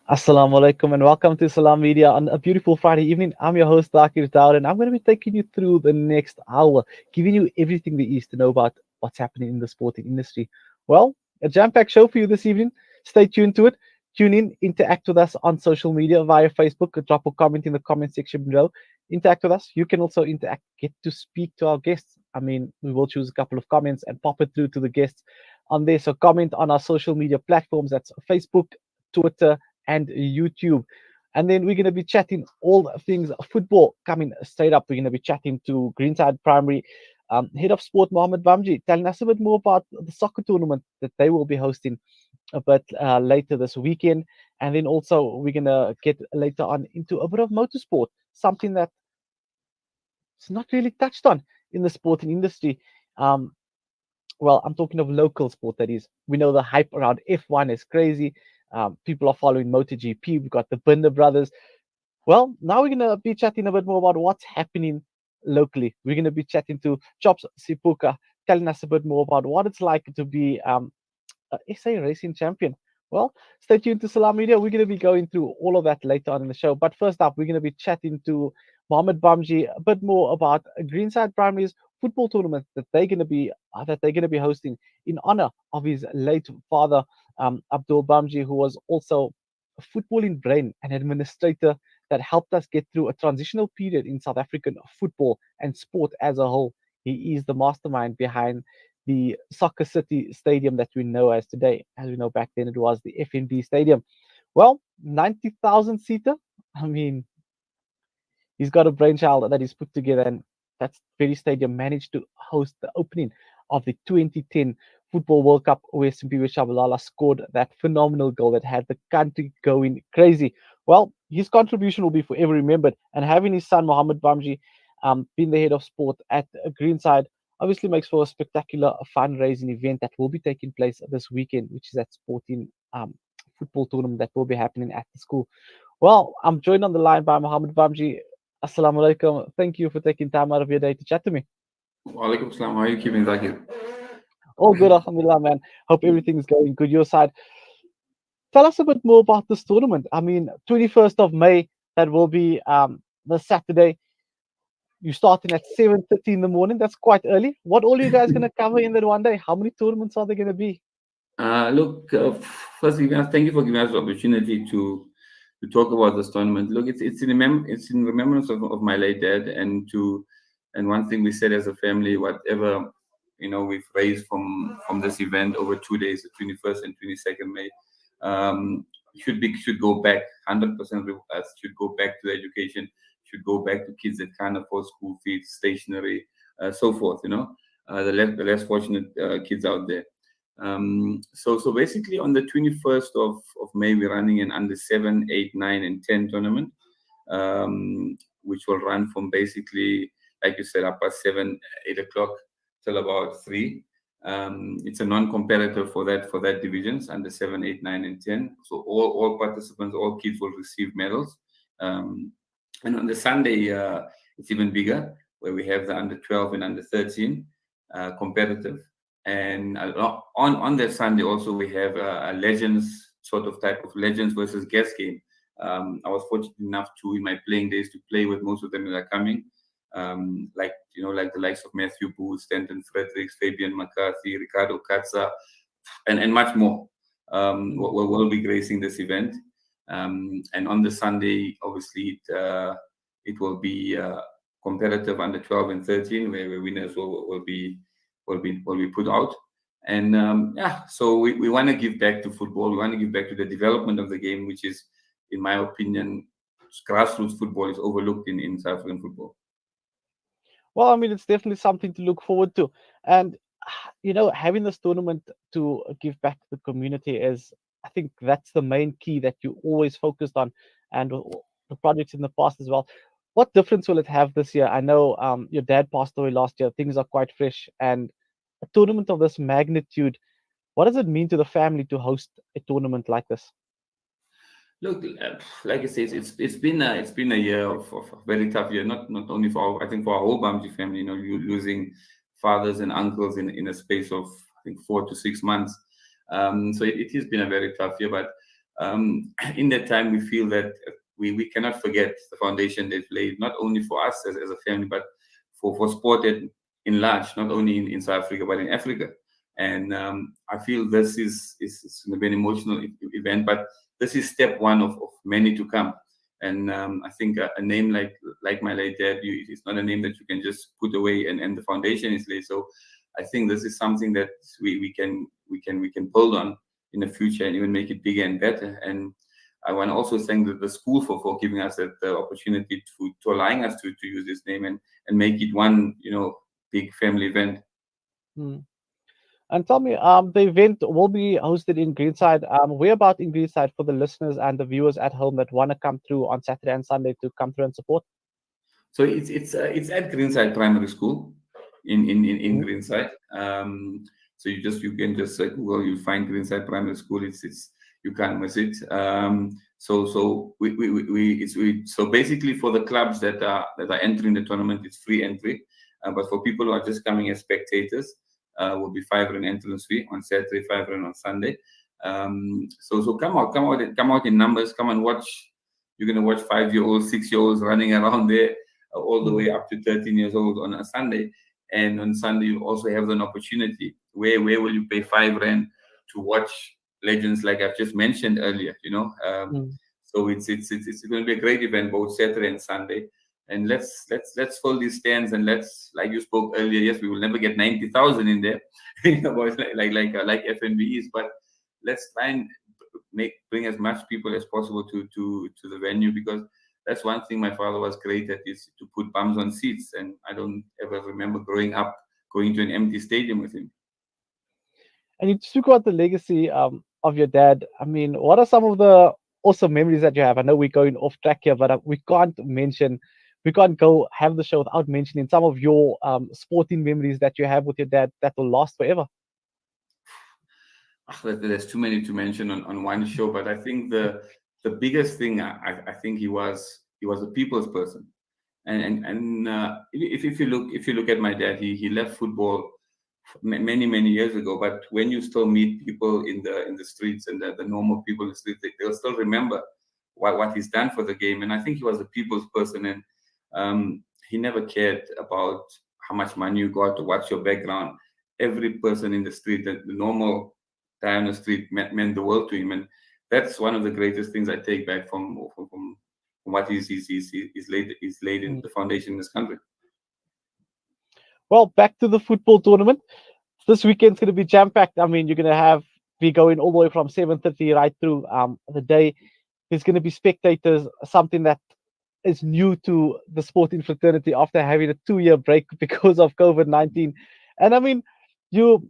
Assalamu alaikum and welcome to Salam Media on a beautiful Friday evening. I'm your host, Zakir Daud, and I'm going to be taking you through the next hour, giving you everything there is to know about what's happening in the sporting industry. Well, a jam packed show for you this evening. Stay tuned to it. Tune in, interact with us on social media via Facebook, drop a comment in the comment section below. Interact with us. You can also interact, get to speak to our guests. I mean, we will choose a couple of comments and pop it through to the guests on there. So comment on our social media platforms. That's Facebook, Twitter, and YouTube. And then we're going to be chatting all things football coming straight up. We're going to be chatting to Greenside Primary head of sport Mohamed Bhamjee, telling us a bit more about the soccer tournament that they will be hosting a bit later this weekend. And then also we're going to get later on into a bit of motorsport, something that's not really touched on in the sporting industry. Um, well, I'm talking of local sport, that is. We know the hype around F1 is crazy. People are following MotoGP. We've got the Binder brothers. Well, now we're going to be chatting a bit more about what's happening locally. We're going to be chatting to Chops Sipuka, telling us a bit more about what it's like to be a SA racing champion. Well, stay tuned to Salam Media. We're going to be going through all of that later on in the show. But first up, we're going to be chatting to Mohamed Bhamjee a bit more about Greenside Primary's football tournament that they're going to be hosting in honor of his late father, Abdul Bhamje, who was also a footballing brain and administrator that helped us get through a transitional period in South African football and sport as a whole. He is the mastermind behind the Soccer City Stadium that we know as today. As we know, back then it was the FNB Stadium. Well, 90,000 seater. I mean, he's got a brainchild that he's put together, and that very stadium managed to host the opening of the 2010 Football World Cup, where Simpiwe Shabalala scored that phenomenal goal that had the country going crazy. Well, his contribution will be forever remembered, and having his son Mohamed Bhamjee being the head of sport at Greenside obviously makes for a spectacular fundraising event that will be taking place this weekend, which is that sporting football tournament that will be happening at the school. Well, I'm joined on the line by Mohamed Bhamjee. Assalamu alaikum. Thank you for taking time out of your day to chat to me. Walaikum salam. How are you keeping, Zakir? All good, alhamdulillah, man. Hope everything's going good your side. Tell us a bit more about this tournament. I mean, 21st of May, that will be the Saturday. You starting at 7:30 in the morning. That's quite early. What all you guys gonna cover in that one day? How many tournaments are there gonna be? Look, firstly, thank you for giving us the opportunity to talk about this tournament. Look, it's in remembrance of my late dad, and one thing we said as a family, whatever we've raised from this event over 2 days, the 21st and 22nd May, should go back 100% of us should go back to education, should go back to kids that can't afford school fees, stationery, so forth. The less fortunate kids out there. So basically on the 21st of May, we're running an under 7, 8, 9, and 10 tournament, which will run from basically, like you said, up at 7, 8 o'clock till about 3. It's a non-competitive for that divisions, under 7, 8, 9, and 10. So all participants, all kids will receive medals. And on the Sunday, it's even bigger, where we have the under 12 and under 13 competitive. And on that Sunday also we have a legends sort of type of legends versus guest game. I was fortunate enough to in my playing days to play with most of them that are coming, like the likes of Matthew Booth, Stanton Fredericks, Fabian McCarthy, Ricardo Katza, and much more. Will be gracing this event. And on the Sunday, obviously it will be competitive under 12 and 13, where winners will be put out. And so we want to give back to football. We want to give back to the development of the game, which is, in my opinion, grassroots football is overlooked in South African football. Well, I mean, it's definitely something to look forward to. And, having this tournament to give back to the community is, I think that's the main key that you always focused on, and the projects in the past as well. What difference will it have this year? I know your dad passed away last year. Things are quite fresh, and a tournament of this magnitude, what does it mean to the family to host a tournament like this? Look, like I say, it's been a year of a very tough year. Not only for I think for our whole Bhamji family. You losing fathers and uncles in a space of I think 4 to 6 months. So it has been a very tough year. But In that time, we feel that we cannot forget the foundation they've laid, not only for us as a family, but for sport in large, not only in South Africa, but in Africa. And I feel this is going to be an emotional event, but this is step one of many to come. And I think a name like my late dad, it's not a name that you can just put away, and the foundation is laid. So I think this is something that we can build on in the future and even make it bigger and better. And I want to also thank the school for giving us the opportunity to allowing us to use this name and make it one big family event. Hmm. And tell me, the event will be hosted in Greenside. Where about in Greenside for the listeners and the viewers at home that want to come through on Saturday and Sunday to come through and support? So it's at Greenside Primary School in Mhm. Greenside. So you can just Google, you find Greenside Primary School. It's you can't miss it. So so basically for the clubs that are entering the tournament, it's free entry. But for people who are just coming as spectators, will be 5 rand entrance fee on Saturday, 5 rand on Sunday. So come out in numbers. Come and watch. You're gonna watch 5-year-olds, 6-year-olds running around there, all the way Mm, up to 13 years old on a Sunday. And on Sunday, you also have an opportunity. Where will you pay 5 rand to watch legends like I've just mentioned earlier? mm. So it's going to be a great event both Saturday and Sunday. And let's fill these stands, and let's, like you spoke earlier. Yes, we will never get 90,000 in there, boys, like FNBs, but let's try and bring as much people as possible to the venue, because that's one thing my father was great at, is to put bums on seats. And I don't ever remember growing up going to an empty stadium with him. And you spoke about the legacy of your dad. I mean, what are some of the awesome memories that you have? I know we're going off track here, but we can't go have the show without mentioning some of your sporting memories that you have with your dad that will last forever. There's too many to mention on one show, but I think the biggest thing, I think he was a people's person. And if you look at my dad, he left football many years ago. But when you still meet people in the streets, and the normal people in the streets, they'll still remember what he's done for the game. And I think he was a people's person. And he never cared about how much money you got or what's your background. Every person in the street, the normal guy on the street, meant the world to him. And that's one of the greatest things I take back from what he's laid in Mm. the foundation in this country. Well, back to the football tournament. This weekend's going to be jam packed. I mean, you're going to be going all the way from 7:30 right through the day. There's going to be spectators, something that is new to the sporting fraternity after having a 2-year break because of COVID-19. And I mean,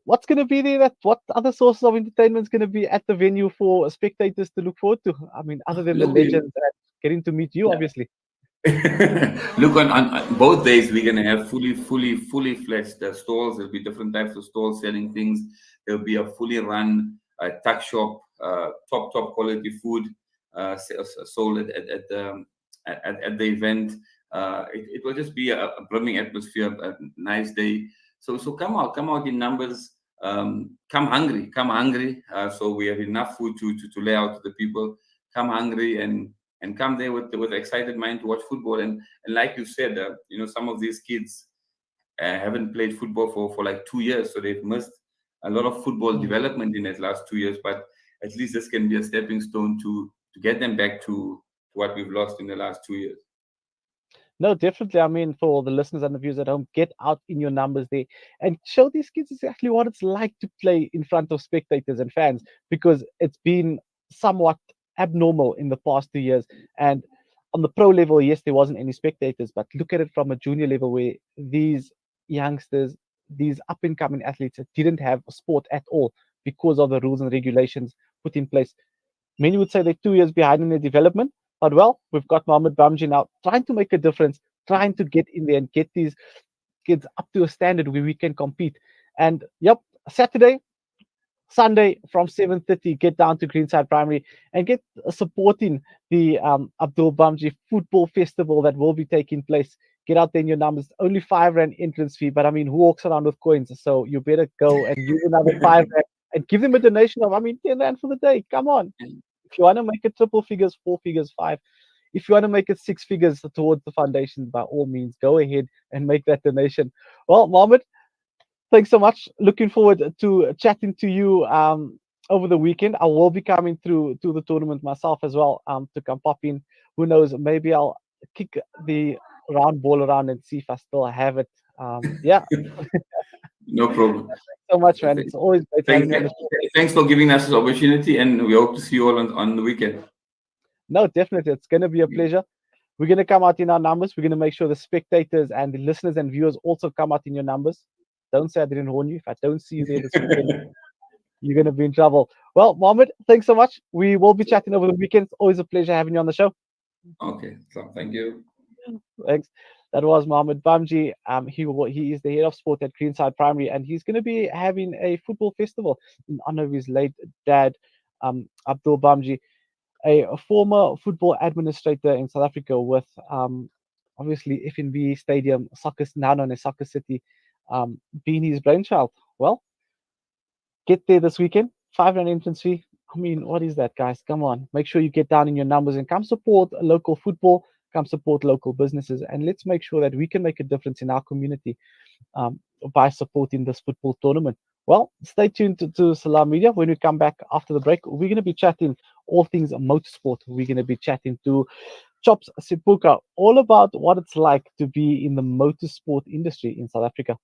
what's going to be there? What other sources of entertainment is going to be at the venue for spectators to look forward to? I mean, other than the Look, legends and getting to meet you, yeah. obviously. Look, on both days we're gonna have fully fledged stalls. There'll be different types of stalls selling things. There'll be a fully run tuck shop, top quality food sold at the event. It will just be a brimming atmosphere, a nice day. So come out in numbers. Come hungry. So we have enough food to lay out to the people. Come hungry, and come there with excited mind to watch football. And like you said, some of these kids haven't played football for like 2 years, so they've missed a lot of football Mm. development in that last 2 years. But at least this can be a stepping stone to get them back to what we've lost in the last 2 years. No, definitely. I mean, for the listeners and the viewers at home, get out in your numbers there and show these kids exactly what it's like to play in front of spectators and fans, because it's been somewhat abnormal in the past 2 years. And on the pro level, yes, there wasn't any spectators, but look at it from a junior level where these youngsters, these up and coming athletes didn't have sport at all because of the rules and regulations put in place. Many would say they're 2 years behind in their development, but well, we've got Mohamed Bhamjee now trying to make a difference, trying to get in there and get these kids up to a standard where we can compete. And yep, Saturday, Sunday from 7:30, get down to Greenside Primary and get supporting the Abdul Bhamje Football Festival that will be taking place. Get out there in your numbers. Only 5 rand entrance fee, but I mean, who walks around with coins? So you better go and use another 5 rand and give them a donation of, I mean, 10 rand for the day. Come on. If you want to make it triple figures, four figures, five, if you want to make it six figures towards the foundation, by all means, go ahead and make that donation. Well, Mohammed, thanks so much. Looking forward to chatting to you over the weekend. I will be coming through to the tournament myself as well to come pop in. Who knows? Maybe I'll kick the round ball around and see if I still have it. Yeah, No problem. so much, man. Th- It's always great having Thank, you on the show. thanks for giving us this opportunity, and we hope to see you all on the weekend. No, definitely. It's going to be a pleasure. We're going to come out in our numbers. We're going to make sure the spectators and the listeners and viewers also come out in your numbers. Don't say I didn't warn you. If I don't see you there this weekend, you're going to be in trouble. Well, Mohammed, thanks so much. We will be chatting over the weekend. It's always a pleasure having you on the show. Okay, so thank you. Thanks. That was Mohamed Bhamjee. He is the head of sport at Greenside Primary, and he's going to be having a football festival in honor of his late dad, Abdul Bhamje, a former football administrator in South Africa with obviously FNB Stadium, soccer now known as Soccer City, being his brainchild. Well, get there this weekend. 5 rand entrance fee. I mean, what is that, guys? Come on, make sure you get down in your numbers and come support local football. Come support local businesses, and let's make sure that we can make a difference in our community um, by supporting this football tournament. Well, stay tuned to Salam Media. When we come back after the break, we're going to be chatting all things motorsport. We're going to be chatting to Chops Sipuka all about what it's like to be in the motorsport industry in South Africa.